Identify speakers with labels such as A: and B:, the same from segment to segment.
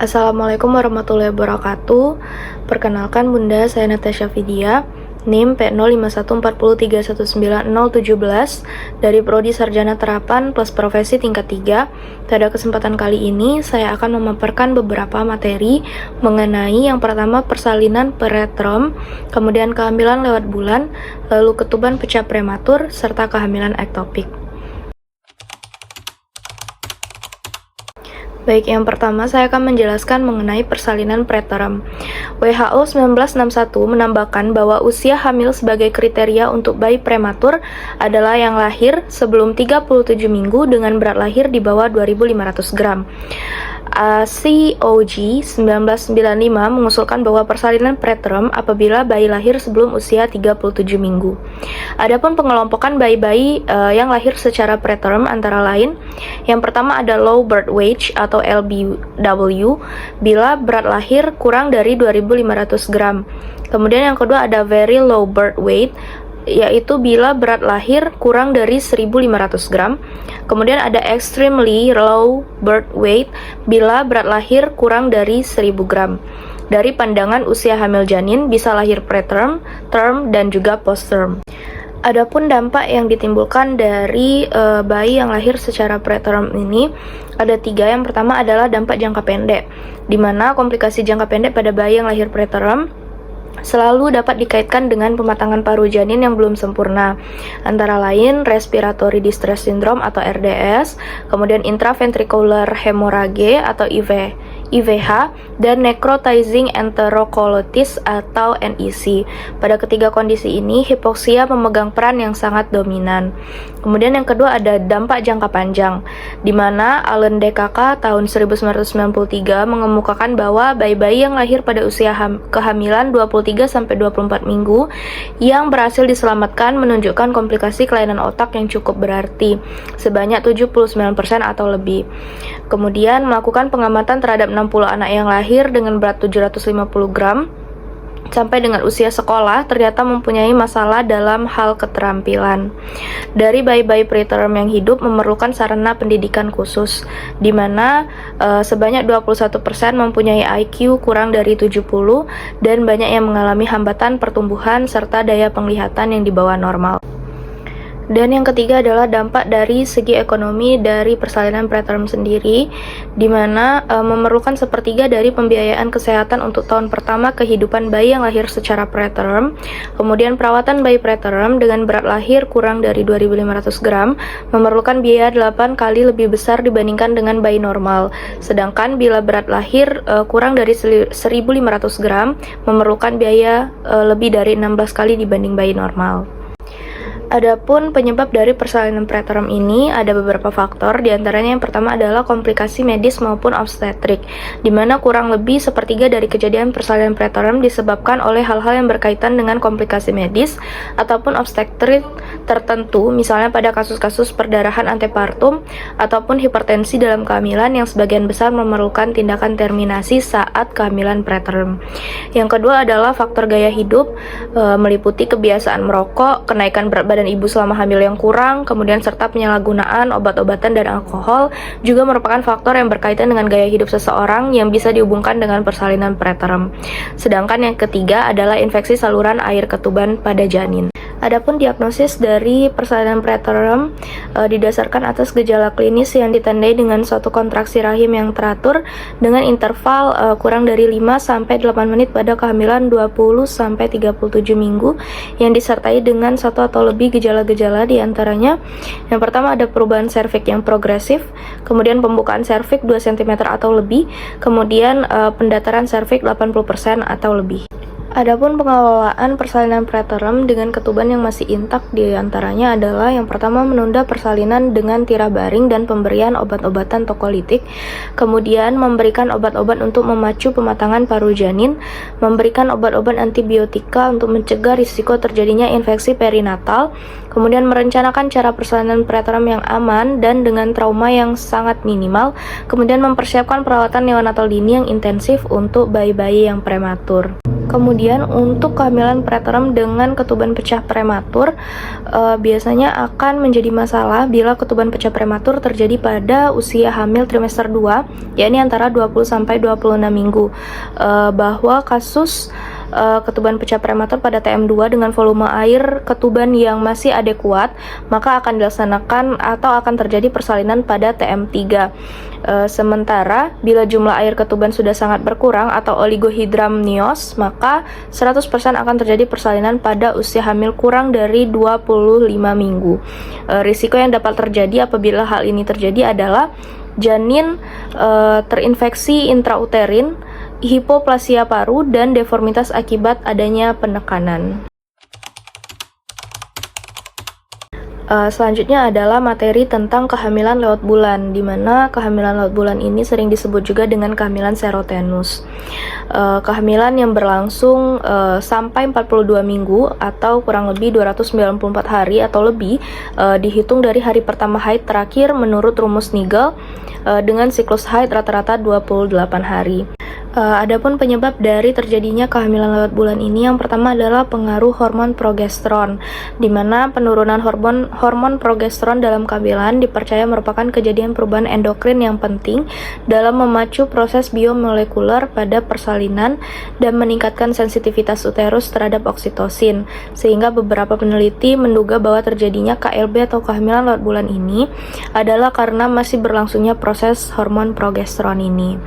A: Assalamualaikum warahmatullahi wabarakatuh. Perkenalkan Bunda, saya Natasha Vidya, NIM P0514031917 dari Prodi Sarjana Terapan plus Profesi tingkat 3. Pada kesempatan kali ini, saya akan memaparkan beberapa materi mengenai yang pertama persalinan preterm, kemudian kehamilan lewat bulan, lalu ketuban pecah prematur, serta kehamilan ektopik. Baik, yang pertama saya akan menjelaskan mengenai persalinan preterm. WHO 1961 menambahkan bahwa usia hamil sebagai kriteria untuk bayi prematur adalah yang lahir sebelum 37 minggu dengan berat lahir di bawah 2.500 gram. COG 1995 mengusulkan bahwa persalinan preterm apabila bayi lahir sebelum usia 37 minggu. Adapun pengelompokan bayi-bayi yang lahir secara preterm antara lain, yang pertama ada low birth weight atau LBW bila berat lahir kurang dari 2.500 gram. Kemudian yang kedua ada very low birth weight, yaitu bila berat lahir kurang dari 1.500 gram. Kemudian ada extremely low birth weight bila berat lahir kurang dari 1.000 gram. Dari pandangan usia hamil janin bisa lahir preterm, term, dan juga postterm. Adapun dampak yang ditimbulkan dari bayi yang lahir secara preterm ini ada 3. Yang pertama adalah dampak jangka pendek, di mana komplikasi jangka pendek pada bayi yang lahir preterm selalu dapat dikaitkan dengan pematangan paru janin yang belum sempurna, antara lain respiratory distress syndrome atau RDS, kemudian intraventricular hemorrhage atau IVH, dan necrotizing enterocolitis atau NEC. Pada ketiga kondisi ini, hipoksia memegang peran yang sangat dominan. Kemudian yang kedua ada dampak jangka panjang, di mana Allen DKK tahun 1993 mengemukakan bahwa bayi-bayi yang lahir pada usia kehamilan 23-24 minggu yang berhasil diselamatkan menunjukkan komplikasi kelainan otak yang cukup berarti, sebanyak 79% atau lebih. Kemudian melakukan pengamatan terhadap 60 anak yang lahir dengan berat 750 gram sampai dengan usia sekolah ternyata mempunyai masalah dalam hal keterampilan. Dari bayi-bayi preterm yang hidup memerlukan sarana pendidikan khusus, di mana sebanyak 21% mempunyai IQ kurang dari 70 dan banyak yang mengalami hambatan pertumbuhan serta daya penglihatan yang di bawah normal. Dan yang ketiga adalah dampak dari segi ekonomi dari persalinan preterm sendiri, di mana memerlukan sepertiga dari pembiayaan kesehatan untuk tahun pertama kehidupan bayi yang lahir secara preterm. Kemudian perawatan bayi preterm dengan berat lahir kurang dari 2.500 gram memerlukan biaya 8 kali lebih besar dibandingkan dengan bayi normal. Sedangkan bila berat lahir kurang dari 1.500 gram memerlukan biaya lebih dari 16 kali dibanding bayi normal. Adapun penyebab dari persalinan preterm ini ada beberapa faktor, diantaranya yang pertama adalah komplikasi medis maupun obstetrik, di mana kurang lebih sepertiga dari kejadian persalinan preterm disebabkan oleh hal-hal yang berkaitan dengan komplikasi medis ataupun obstetrik tertentu, misalnya pada kasus-kasus perdarahan antepartum ataupun hipertensi dalam kehamilan yang sebagian besar memerlukan tindakan terminasi saat kehamilan preterm. Yang kedua adalah faktor gaya hidup, meliputi kebiasaan merokok, kenaikan berat badan ibu selama hamil yang kurang, kemudian serta penyalahgunaan obat-obatan dan alkohol juga merupakan faktor yang berkaitan dengan gaya hidup seseorang yang bisa dihubungkan dengan persalinan preterm. Sedangkan yang ketiga adalah infeksi saluran air ketuban pada janin. Adapun diagnosis dari persalinan preterm didasarkan atas gejala klinis yang ditandai dengan suatu kontraksi rahim yang teratur dengan interval kurang dari 5-8 menit pada kehamilan 20-37 minggu yang disertai dengan satu atau lebih gejala-gejala, diantaranya yang pertama ada perubahan serviks yang progresif, kemudian pembukaan serviks 2 cm atau lebih, kemudian pendataran serviks 80% atau lebih. Adapun pengelolaan persalinan preterm dengan ketuban yang masih intak diantaranya adalah yang pertama menunda persalinan dengan tirabaring dan pemberian obat-obatan tokolitik, kemudian memberikan obat-obat untuk memacu pematangan paru janin, memberikan obat-obat antibiotika untuk mencegah risiko terjadinya infeksi perinatal, Kemudian merencanakan cara persalinan preterm yang aman dan dengan trauma yang sangat minimal. Kemudian mempersiapkan perawatan neonatal dini yang intensif untuk bayi-bayi yang prematur. Kemudian untuk kehamilan preterm dengan ketuban pecah prematur biasanya akan menjadi masalah bila ketuban pecah prematur terjadi pada usia hamil trimester 2, yakni antara 20 sampai 26 minggu. Bahwa kasus ketuban pecah prematur pada TM2 dengan volume air ketuban yang masih adekuat, maka akan dilaksanakan atau akan terjadi persalinan pada TM3. Sementara bila jumlah air ketuban sudah sangat berkurang atau oligohidramnios, maka 100% akan terjadi persalinan pada usia hamil kurang dari 25 minggu. Risiko yang dapat terjadi apabila hal ini terjadi adalah janin terinfeksi intrauterin, hipoplasia paru, dan deformitas akibat adanya penekanan. Selanjutnya adalah materi tentang kehamilan lewat bulan, di mana kehamilan lewat bulan ini sering disebut juga dengan kehamilan serotenus. Kehamilan yang berlangsung sampai 42 minggu atau kurang lebih 294 hari atau lebih dihitung dari hari pertama haid terakhir menurut rumus Nigel dengan siklus haid rata-rata 28 hari. Adapun penyebab dari terjadinya kehamilan lewat bulan ini, yang pertama adalah pengaruh hormon progesteron, di mana penurunan hormon progesteron dalam kehamilan dipercaya merupakan kejadian perubahan endokrin yang penting dalam memacu proses biomolekuler pada persalinan dan meningkatkan sensitivitas uterus terhadap oksitosin, sehingga beberapa peneliti menduga bahwa terjadinya KLB atau kehamilan lewat bulan ini adalah karena masih berlangsungnya proses hormon progesteron ini.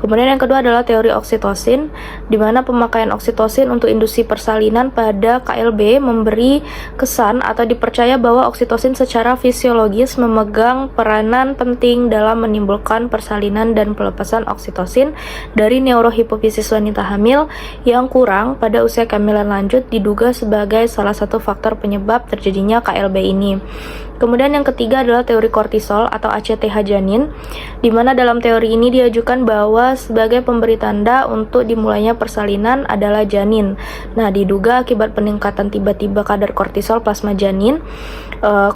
A: Kemudian yang kedua adalah teori oksitosin, di mana pemakaian oksitosin untuk induksi persalinan pada KLB memberi kesan atau dipercaya bahwa oksitosin secara fisiologis memegang peranan penting dalam menimbulkan persalinan dan pelepasan oksitosin dari neurohipofisis wanita hamil yang kurang pada usia kehamilan lanjut diduga sebagai salah satu faktor penyebab terjadinya KLB ini. Kemudian yang ketiga adalah teori kortisol atau ACTH janin, di mana dalam teori ini diajukan bahwa sebagai pemberi tanda untuk dimulainya persalinan adalah janin. Nah, diduga akibat peningkatan tiba-tiba kadar kortisol plasma janin,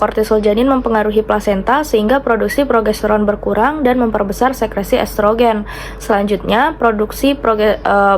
A: kortisol janin mempengaruhi plasenta sehingga produksi progesteron berkurang dan memperbesar sekresi estrogen. Selanjutnya, produksi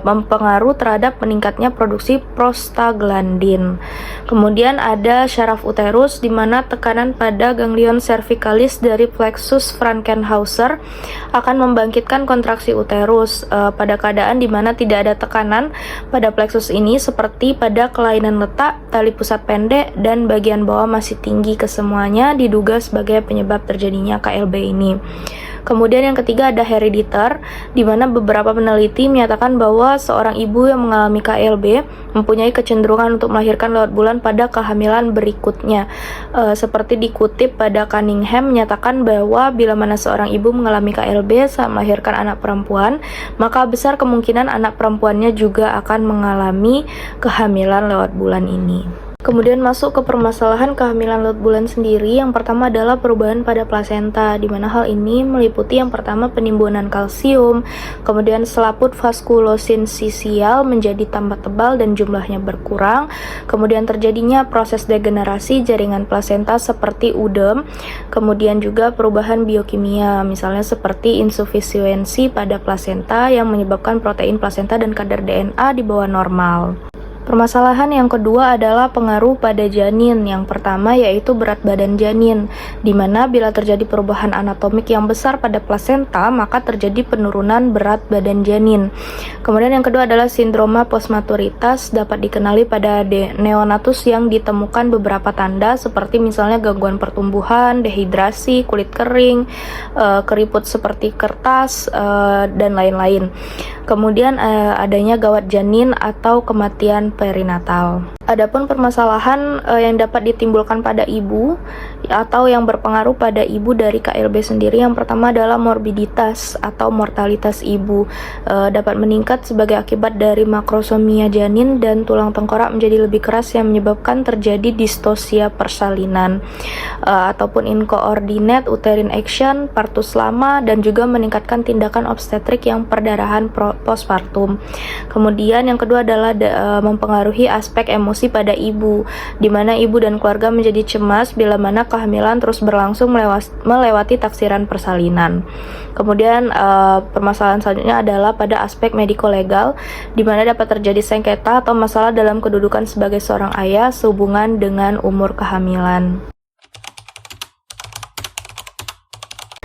A: mempengaruhi terhadap meningkatnya produksi prostaglandin. Kemudian ada syaraf uterus, di mana tekanan pada ganglion cervicalis dari plexus Frankenhauser akan membangkitkan kontraksi uterus pada keadaan di mana tidak ada tekanan pada plexus ini, seperti pada kelainan letak, tali pusat pendek, dan bagian bawah masih tinggi. Kesemuanya diduga sebagai penyebab terjadinya KLB ini. Kemudian yang ketiga ada herediter, di mana beberapa peneliti menyatakan bahwa seorang ibu yang mengalami KLB mempunyai kecenderungan untuk melahirkan lewat bulan pada kehamilan berikutnya. Seperti dikutip pada Cunningham menyatakan bahwa bila mana seorang ibu mengalami KLB saat melahirkan anak perempuan, maka besar kemungkinan anak perempuannya juga akan mengalami kehamilan lewat bulan ini. Kemudian masuk ke permasalahan kehamilan lewat bulan sendiri. Yang pertama adalah perubahan pada plasenta, di mana hal ini meliputi yang pertama penimbunan kalsium, kemudian selaput vaskulosin sisial menjadi tambah tebal dan jumlahnya berkurang, kemudian terjadinya proses degenerasi jaringan plasenta seperti udem, kemudian juga perubahan biokimia, misalnya seperti insufisiensi pada plasenta yang menyebabkan protein plasenta dan kadar DNA di bawah normal. Permasalahan yang kedua adalah pengaruh pada janin. Yang pertama yaitu berat badan janin, di mana bila terjadi perubahan anatomik yang besar pada plasenta, maka terjadi penurunan berat badan janin. Kemudian yang kedua adalah sindroma postmaturitas, dapat dikenali pada neonatus yang ditemukan beberapa tanda seperti misalnya gangguan pertumbuhan, dehidrasi, kulit kering, keriput seperti kertas, dan lain-lain. Kemudian adanya gawat janin atau kematian perinatal. Adapun permasalahan yang dapat ditimbulkan pada ibu atau yang berpengaruh pada ibu dari KLB sendiri, yang pertama adalah morbiditas atau mortalitas ibu, dapat meningkat sebagai akibat dari makrosomia janin dan tulang tengkorak menjadi lebih keras yang menyebabkan terjadi distosia persalinan, ataupun incoordinate uterine action, partus lama, dan juga meningkatkan tindakan obstetrik yang perdarahan postpartum. Kemudian yang kedua adalah mempengaruhi mempengaruhi aspek emosi pada ibu, di mana ibu dan keluarga menjadi cemas bila mana kehamilan terus berlangsung melewati taksiran persalinan. Kemudian permasalahan selanjutnya adalah pada aspek mediko-legal, di mana dapat terjadi sengketa atau masalah dalam kedudukan sebagai seorang ayah sehubungan dengan umur kehamilan.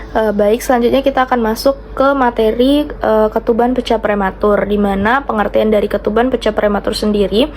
A: Baik, selanjutnya kita akan masuk ke materi ketuban pecah prematur, di mana pengertian dari ketuban pecah prematur sendiri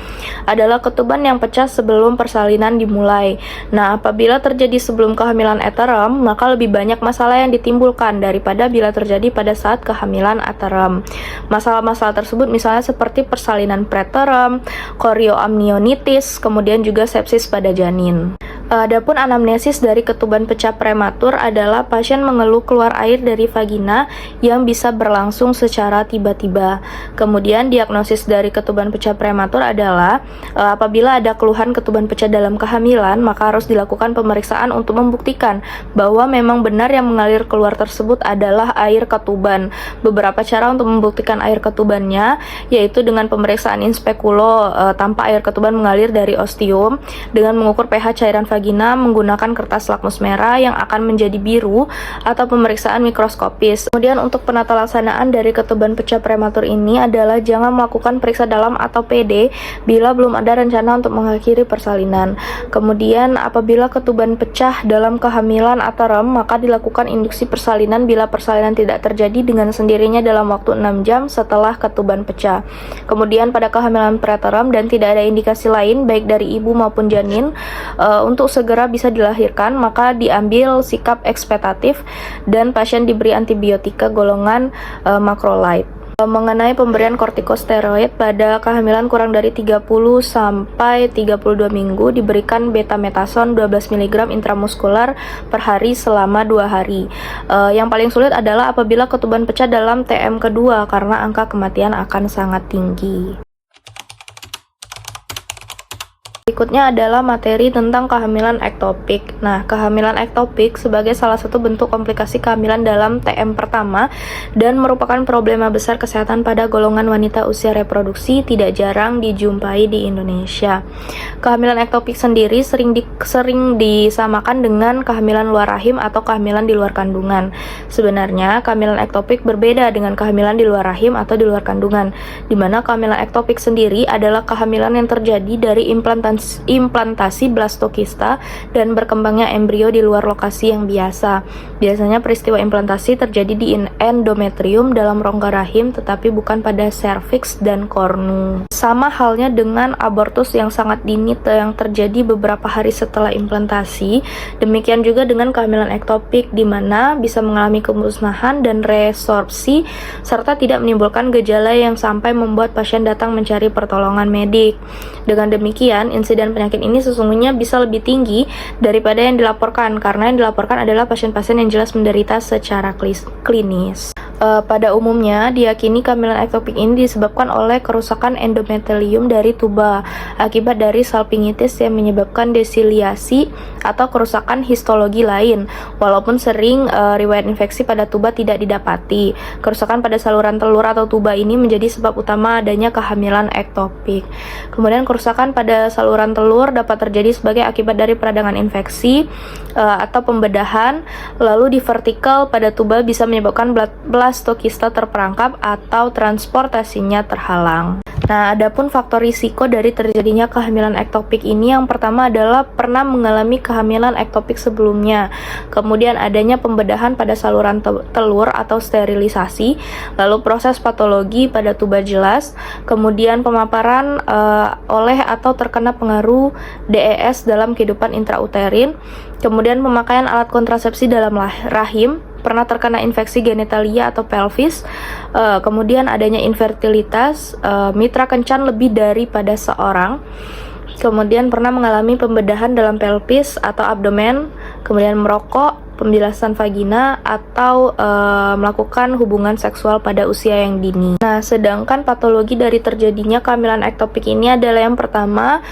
A: adalah ketuban yang pecah sebelum persalinan dimulai. Nah, apabila terjadi sebelum kehamilan aterem, maka lebih banyak masalah yang ditimbulkan daripada bila terjadi pada saat kehamilan aterem. Masalah-masalah tersebut misalnya seperti persalinan preterem, chorioamnionitis, kemudian juga sepsis pada janin. Adapun anamnesis dari ketuban pecah prematur adalah pasien mengeluh keluar air dari vagina yang bisa berlangsung secara tiba-tiba. Kemudian diagnosis dari ketuban pecah prematur adalah apabila ada keluhan ketuban pecah dalam kehamilan, maka harus dilakukan pemeriksaan untuk membuktikan bahwa memang benar yang mengalir keluar tersebut adalah air ketuban. Beberapa cara untuk membuktikan air ketubannya yaitu dengan pemeriksaan in speculo tanpa air ketuban mengalir dari ostium, dengan mengukur pH cairan vagina menggunakan kertas lakmus merah yang akan menjadi biru, atau pemeriksaan mikroskopis. Kemudian untuk penata laksanaan dari ketuban pecah prematur ini adalah jangan melakukan periksa dalam atau PD bila belum ada rencana untuk mengakhiri persalinan. Kemudian apabila ketuban pecah dalam kehamilan aterem, maka dilakukan induksi persalinan bila persalinan tidak terjadi dengan sendirinya dalam waktu 6 jam setelah ketuban pecah. Kemudian pada kehamilan preterem dan tidak ada indikasi lain baik dari ibu maupun janin untuk segera bisa dilahirkan, maka diambil sikap ekspektatif dan pasien diberi antibiotika golongan macrolide. Mengenai pemberian kortikosteroid pada kehamilan kurang dari 30 sampai 32 minggu diberikan betametason 12 mg intramuskular per hari selama 2 hari. Yang paling sulit adalah apabila ketuban pecah dalam TM kedua karena angka kematian akan sangat tinggi. Berikutnya adalah materi tentang kehamilan ektopik. Nah, kehamilan ektopik sebagai salah satu bentuk komplikasi kehamilan dalam TM pertama dan merupakan problema besar kesehatan pada golongan wanita usia reproduksi tidak jarang dijumpai di Indonesia. Kehamilan ektopik sendiri sering disamakan dengan kehamilan luar rahim atau kehamilan di luar kandungan. Sebenarnya, kehamilan ektopik berbeda dengan kehamilan di luar rahim atau di luar kandungan, di mana kehamilan ektopik sendiri adalah kehamilan yang terjadi dari implantasi blastokista dan berkembangnya embrio di luar lokasi yang biasa. Biasanya peristiwa implantasi terjadi di endometrium dalam rongga rahim, tetapi bukan pada serviks dan kornu. Sama halnya dengan abortus yang sangat dini yang terjadi beberapa hari setelah implantasi. Demikian juga dengan kehamilan ektopik, di mana bisa mengalami kemusnahan dan resorpsi serta tidak menimbulkan gejala yang sampai membuat pasien datang mencari pertolongan medik. Dengan demikian, insiden penyakit ini sesungguhnya bisa lebih tinggi daripada yang dilaporkan, karena yang dilaporkan adalah pasien-pasien yang jelas menderita secara klinis. Pada umumnya, diyakini kehamilan ektopik ini disebabkan oleh kerusakan endometelium dari tuba akibat dari salpingitis yang menyebabkan desiliasi atau kerusakan histologi lain. Walaupun sering riwayat infeksi pada tuba tidak didapati, kerusakan pada saluran telur atau tuba ini menjadi sebab utama adanya kehamilan ektopik. Kemudian kerusakan pada saluran telur dapat terjadi sebagai akibat dari peradangan infeksi atau pembedahan, lalu di vertikal pada tuba bisa menyebabkan blastokista terperangkap atau transportasinya terhalang. Nah, adapun faktor risiko dari terjadinya kehamilan ektopik ini, yang pertama adalah pernah mengalami kehamilan ektopik sebelumnya, kemudian adanya pembedahan pada saluran telur atau sterilisasi, lalu proses patologi pada tuba jelas, kemudian pemaparan oleh atau terkena pengaruh DES dalam kehidupan intrauterin, kemudian pemakaian alat kontrasepsi dalam rahim, pernah terkena infeksi genitalia atau pelvis, kemudian adanya infertilitas, mitra kencan lebih daripada seorang, kemudian pernah mengalami pembedahan dalam pelvis atau abdomen, kemudian merokok, pembilasan vagina, atau melakukan hubungan seksual pada usia yang dini. Nah, sedangkan patologi dari terjadinya kehamilan ektopik ini adalah yang pertama,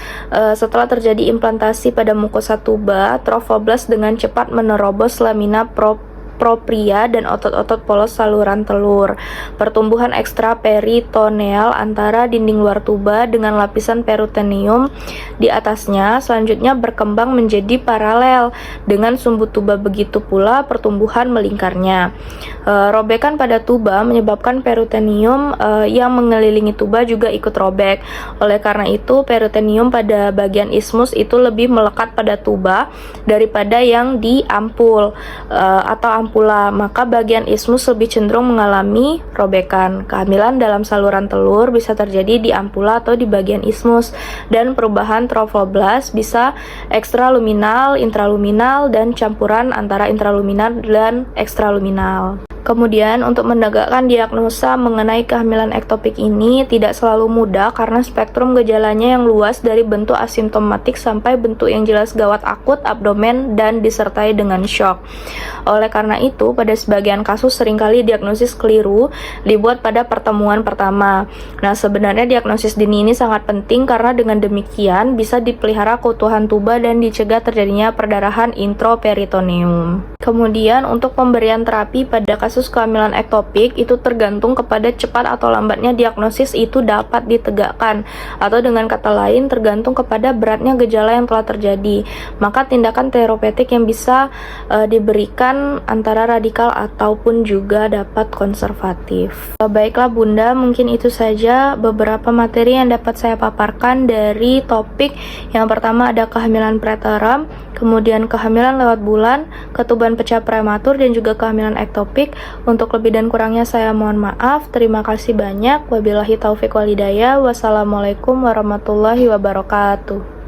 A: setelah terjadi implantasi pada mukosa tuba, trofoblast dengan cepat menerobos lamina propria dan otot-otot polos saluran telur. Pertumbuhan ekstraperitoneal antara dinding luar tuba dengan lapisan peritoneum di atasnya selanjutnya berkembang menjadi paralel dengan sumbu tuba, begitu pula pertumbuhan melingkarnya. Robekan pada tuba menyebabkan peritoneum yang mengelilingi tuba juga ikut robek. Oleh karena itu, peritoneum pada bagian ismus itu lebih melekat pada tuba daripada yang di ampul atau ampula, maka bagian ismus lebih cenderung mengalami robekan. Kehamilan dalam saluran telur bisa terjadi di ampula atau di bagian ismus, dan perubahan trofoblast bisa ekstraluminal, intraluminal, dan campuran antara intraluminal dan ekstraluminal. Kemudian, untuk menegakkan diagnosa mengenai kehamilan ektopik ini tidak selalu mudah karena spektrum gejalanya yang luas dari bentuk asimptomatik sampai bentuk yang jelas gawat akut, abdomen, dan disertai dengan shock. Oleh karena itu, pada sebagian kasus seringkali diagnosis keliru dibuat pada pertemuan pertama. Nah, sebenarnya diagnosis dini ini sangat penting karena dengan demikian bisa dipelihara keutuhan tuba dan dicegah terjadinya perdarahan intraperitoneum. Kemudian, untuk pemberian terapi pada kasus kehamilan ektopik itu tergantung kepada cepat atau lambatnya diagnosis itu dapat ditegakkan, atau dengan kata lain tergantung kepada beratnya gejala yang telah terjadi. Maka tindakan terapeutik yang bisa diberikan antara radikal ataupun juga dapat konservatif. Baiklah Bunda, mungkin itu saja beberapa materi yang dapat saya paparkan dari topik yang pertama ada kehamilan preterm, kemudian kehamilan lewat bulan, ketuban pecah prematur, dan juga kehamilan ektopik. Untuk lebih dan kurangnya saya mohon maaf. Terima kasih banyak. Wabillahi taufik wal hidayah. Wassalamualaikum warahmatullahi wabarakatuh.